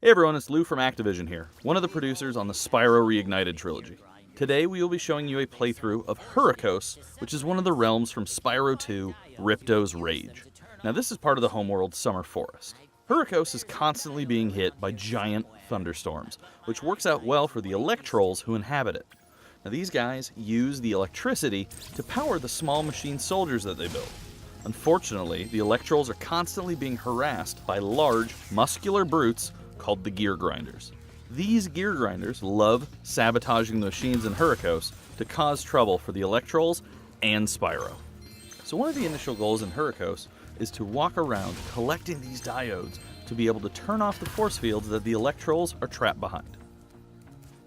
Hey everyone, it's Lou from Activision here, one of the producers on the Spyro Reignited Trilogy. Today we will be showing you a playthrough of Hurricos, which is one of the realms from Spyro 2, Ripto's Rage. Now this is part of the homeworld Summer Forest. Hurricos is constantly being hit by giant thunderstorms, which works out well for the Electrolls who inhabit it. Now these guys use the electricity to power the small machine soldiers that they build. Unfortunately, the Electrolls are constantly being harassed by large, muscular brutes called the Gear Grinders. These Gear Grinders love sabotaging the machines in Hurricos to cause trouble for the Electrolls and Spyro. So one of the initial goals in Hurricos is to walk around collecting these diodes to be able to turn off the force fields that the Electrolls are trapped behind.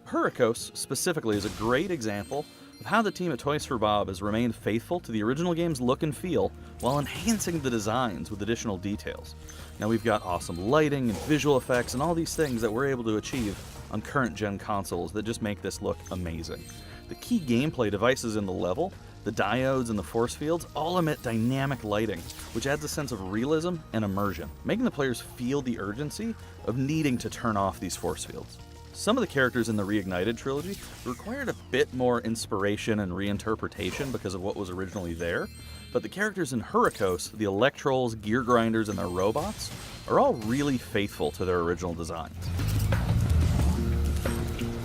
Hurricos specifically is a great example of how the team at Toys for Bob has remained faithful to the original game's look and feel while enhancing the designs with additional details. Now we've got awesome lighting and visual effects and all these things that we're able to achieve on current gen consoles that just make this look amazing. The key gameplay devices in the level, the diodes and the force fields, all emit dynamic lighting, which adds a sense of realism and immersion, making the players feel the urgency of needing to turn off these force fields. Some of the characters in the Reignited Trilogy required a bit more inspiration and reinterpretation because of what was originally there, but the characters in Hurricos, the Electrolls, Gear Grinders, and their robots, are all really faithful to their original designs.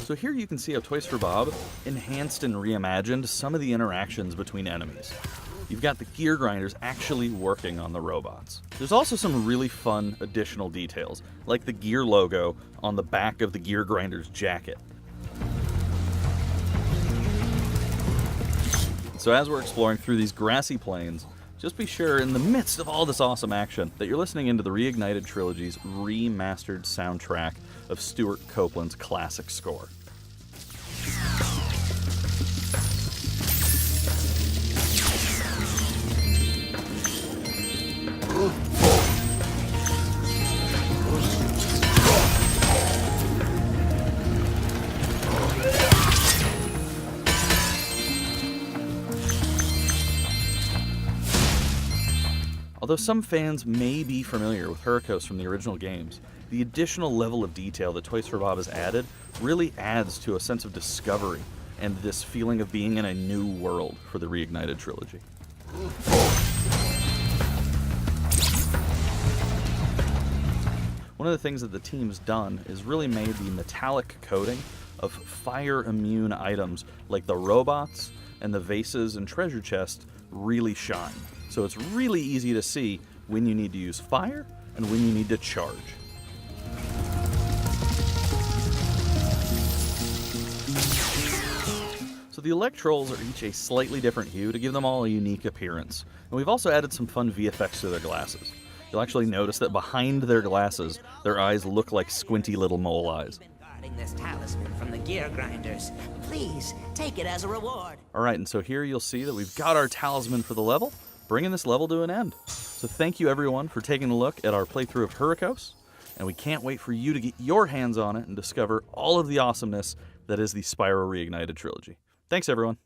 So here you can see how Toys for Bob enhanced and reimagined some of the interactions between enemies. You've got the Gear Grinders actually working on the robots. There's also some really fun additional details, like the Gear logo on the back of the Gear Grinder's jacket. So as we're exploring through these grassy plains, just be sure in the midst of all this awesome action that you're listening into the Reignited Trilogy's remastered soundtrack of Stuart Copeland's classic score. Although some fans may be familiar with Hurricos from the original games, the additional level of detail that Toys for Bob has added really adds to a sense of discovery and this feeling of being in a new world for the Reignited Trilogy. One of the things that the team's done is really made the metallic coating of fire-immune items like the robots and the vases and treasure chest really shine. So it's really easy to see when you need to use fire and when you need to charge. So the Electrolls are each a slightly different hue to give them all a unique appearance. And we've also added some fun VFX to their glasses. You'll actually notice that behind their glasses, their eyes look like squinty little mole eyes. This talisman from the Gear Grinders. Please, take it as a reward. Alright, and so here you'll see that we've got our talisman for the level, bringing this level to an end. So thank you everyone for taking a look at our playthrough of Hurricos, and we can't wait for you to get your hands on it and discover all of the awesomeness that is the Spyro Reignited Trilogy. Thanks everyone.